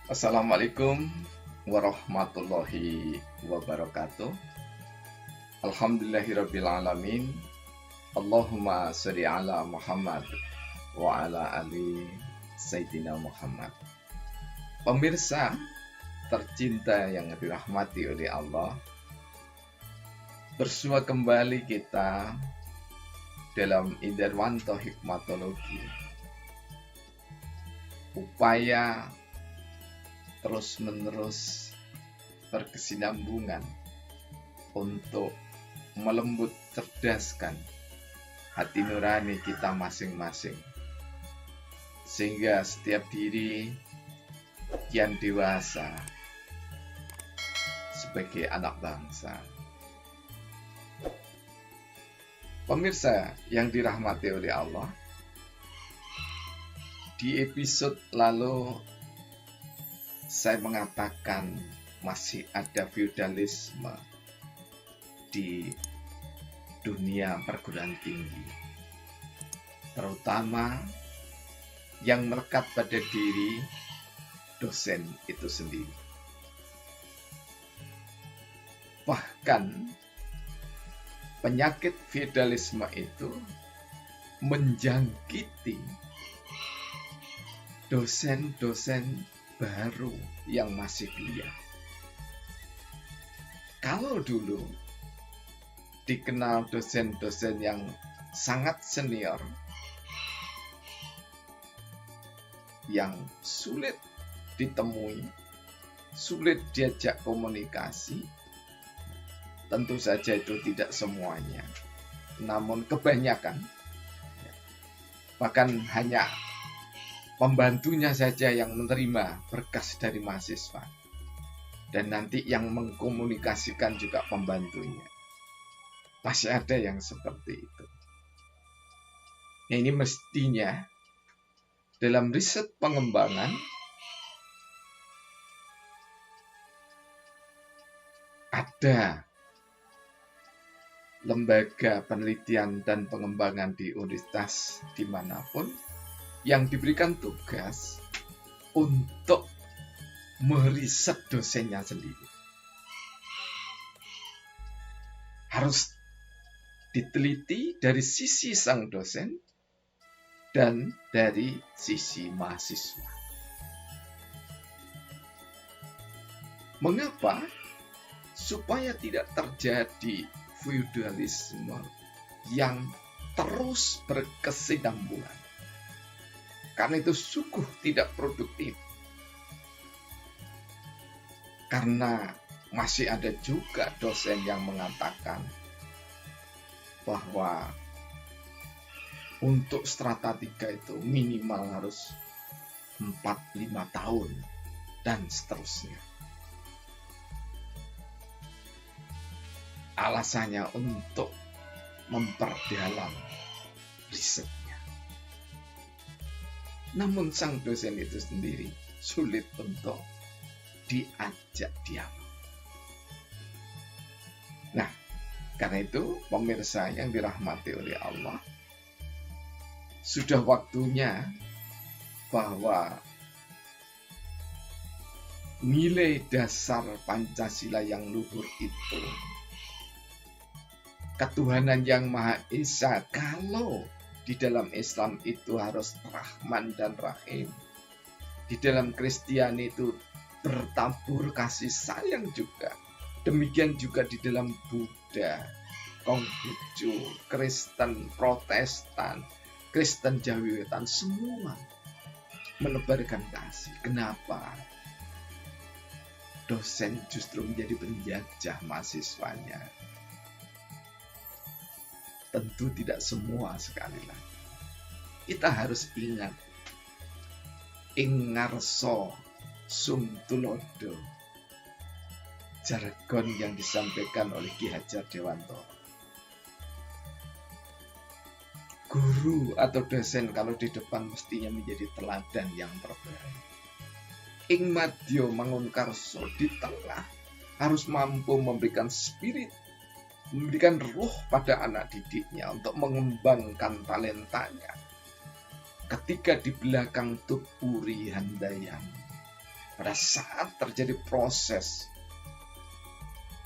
Assalamualaikum warahmatullahi wabarakatuh. Alhamdulillahirrabbilalamin. Allahumma sholli ala Muhammad wa ala ali Sayyidina Muhammad. Pemirsa tercinta yang dirahmati oleh Allah, bersua kembali kita dalam Indarwanto Hikmatologi, upaya terus-menerus berkesinambungan untuk melembut cerdaskan hati nurani kita masing-masing, sehingga setiap diri kian dewasa sebagai anak bangsa. Pemirsa yang dirahmati oleh Allah, di episode lalu saya mengatakan masih ada feudalisme di dunia perguruan tinggi, terutama yang melekat pada diri dosen itu sendiri. Bahkan penyakit feudalisme itu menjangkiti dosen-dosen baru yang masih belia. Kalau dulu dikenal dosen-dosen yang sangat senior, yang sulit ditemui, sulit diajak komunikasi, tentu saja itu tidak semuanya, namun kebanyakan, bahkan hanya pembantunya saja yang menerima berkas dari mahasiswa, dan nanti yang mengkomunikasikan juga pembantunya. Masih ada yang seperti itu. Nah, ini mestinya dalam riset pengembangan ada lembaga penelitian dan pengembangan di universitas dimanapun yang diberikan tugas untuk meriset dosennya sendiri. Harus diteliti dari sisi sang dosen dan dari sisi mahasiswa. Mengapa? Supaya tidak terjadi feudalisme yang terus berkesinambungan. Karena itu sungguh tidak produktif. Karena masih ada juga dosen yang mengatakan bahwa untuk strata 3 itu minimal harus 4-5 tahun dan seterusnya. Alasannya untuk memperdalam riset. Namun sang dosen itu sendiri sulit untuk diajak dialog. Nah, karena itu pemirsa yang dirahmati oleh Allah, sudah waktunya bahwa nilai dasar Pancasila yang luhur itu, ketuhanan yang Maha Esa, kalau di dalam Islam itu harus Rahman dan Rahim, di dalam Kristiani itu bertabur kasih sayang juga, demikian juga di dalam Buddha, Konghucu, Kristen Protestan, Kristen Jawi Wetan, semua menebarkan kasih. Kenapa? Dosen justru menjadi penjajah mahasiswanya. Tentu tidak semua, sekali lagi. Kita harus ingat, ing ngarsa sum tulodo, jargon yang disampaikan oleh Ki Hajar Dewantoro. Guru atau dosen kalau di depan mestinya menjadi teladan yang terbaik. Ing madya mangun karso, di tengah harus mampu memberikan spirit, memberikan ruh pada anak didiknya untuk mengembangkan talentanya. Ketika di belakang tupuri handayani, pada saat terjadi proses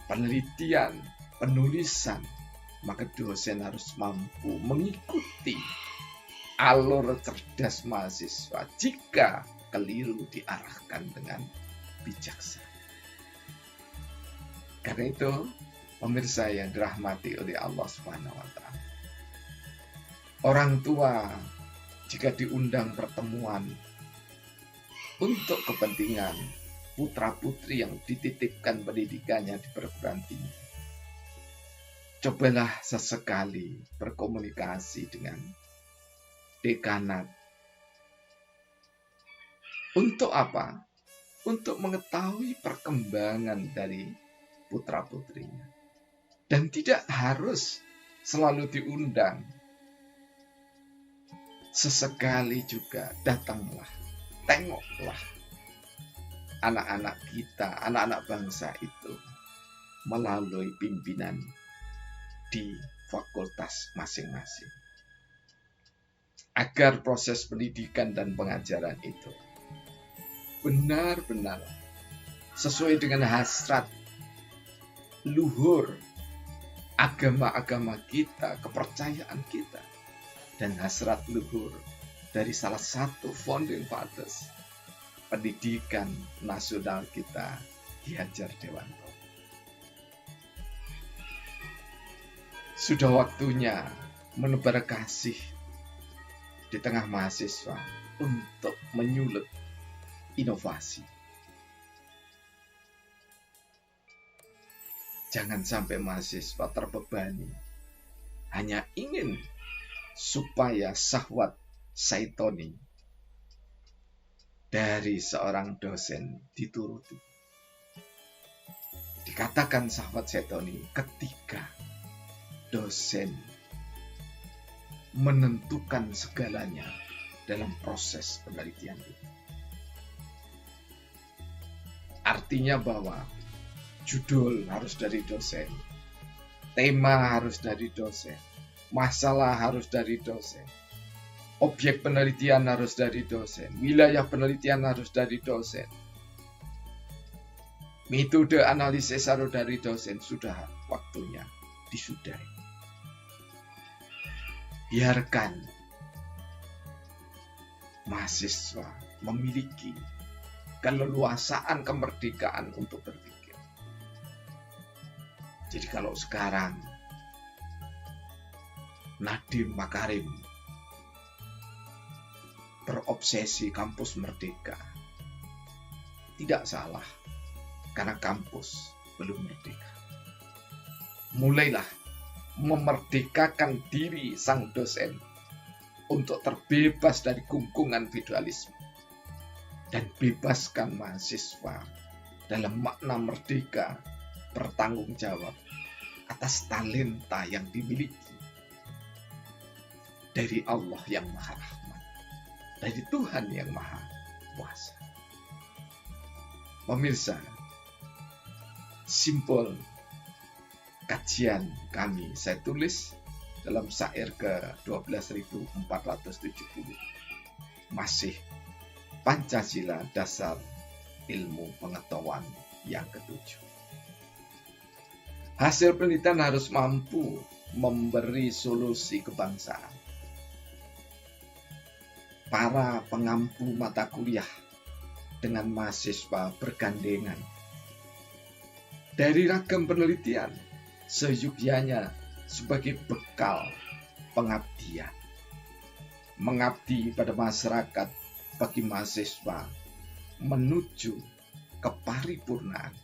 penelitian, penulisan, maka dosen harus mampu mengikuti alur cerdas mahasiswa jika keliru diarahkan dengan bijaksana. Karena itu, pemirsa yang dirahmati oleh Allah Subhanahu wa Ta'ala, orang tua jika diundang pertemuan untuk kepentingan putra-putri yang dititipkan pendidikannya di perguruan tinggi, cobalah sesekali berkomunikasi dengan dekanat. Untuk apa? Untuk mengetahui perkembangan dari putra-putrinya. Dan tidak harus selalu diundang. Sesekali juga datanglah, tengoklah anak-anak kita, anak-anak bangsa itu melalui pimpinan di fakultas masing-masing. Agar proses pendidikan dan pengajaran itu benar-benar sesuai dengan hasrat luhur agama-agama kita, kepercayaan kita, dan hasrat luhur dari salah satu founding fathers pendidikan nasional kita, Ki Hajar Dewanto. Sudah waktunya menebar kasih di tengah mahasiswa untuk menyulut inovasi. Jangan sampai mahasiswa terbebani hanya ingin supaya syahwat syaitoni dari seorang dosen dituruti. Dikatakan syahwat syaitoni ketika dosen menentukan segalanya dalam proses penelitian itu. Artinya bahwa judul harus dari dosen, tema harus dari dosen, masalah harus dari dosen, objek penelitian harus dari dosen, wilayah penelitian harus dari dosen, metode analisis harus dari dosen. Sudah waktunya disudahi. Biarkan mahasiswa memiliki keleluasaan, kemerdekaan untuk berpikir. Jadi kalau sekarang Nadiem Makarim berobsesi kampus merdeka, tidak salah, karena kampus belum merdeka. Mulailah memerdekakan diri sang dosen untuk terbebas dari gungkungan feudalisme dan bebaskan mahasiswa dalam makna merdeka bertanggung jawab atas talenta yang dimiliki dari Allah yang Maha Rahman, dari Tuhan yang Maha Kuasa. Pemirsa, simpul kajian kami saya tulis dalam syair ke 12.470, masih Pancasila dasar ilmu pengetahuan yang ketujuh. Hasil penelitian harus mampu memberi solusi kebangsaan. Para pengampu mata kuliah dengan mahasiswa bergandengan. Dari ragam penelitian, seyogyanya sebagai bekal pengabdian. Mengabdi pada masyarakat bagi mahasiswa menuju keparipurnaan.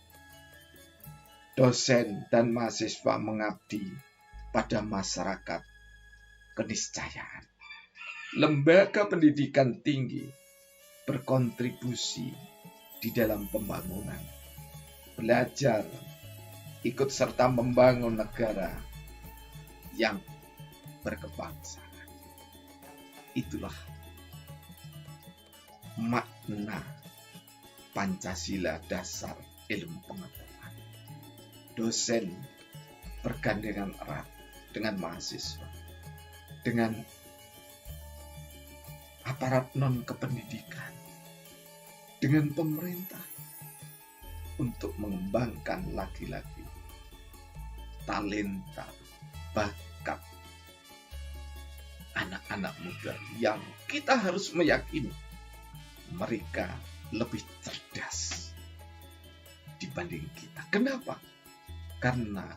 Dosen dan mahasiswa mengabdi pada masyarakat keniscayaan. Lembaga pendidikan tinggi berkontribusi di dalam pembangunan. Belajar ikut serta membangun negara yang berkebangsaan. Itulah makna Pancasila dasar ilmu pengetahuan. Dosen bergandengan erat dengan mahasiswa, dengan aparat non-kependidikan, dengan pemerintah untuk mengembangkan lagi-lagi talenta, bakat anak-anak muda yang kita harus meyakini mereka lebih cerdas dibanding kita. Kenapa? Karena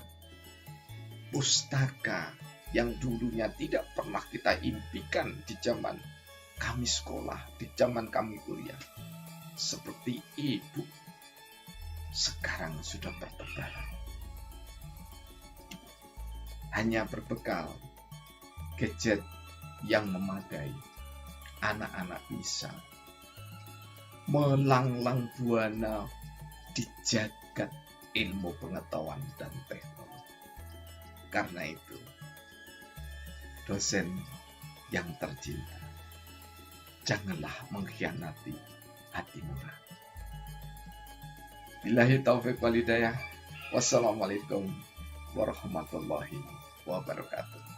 pustaka yang dulunya tidak pernah kita impikan di zaman kami sekolah, di zaman kami kuliah, seperti e-book, sekarang sudah bertebaran. Hanya berbekal gadget yang memadai, anak-anak bisa melanglang buana di jagat ilmu pengetahuan dan teknologi. Karena itu, dosen yang tercinta, janganlah mengkhianati hati nurani. Billahi taufiq wal hidayah. Wassalamualaikum warahmatullahi wabarakatuh.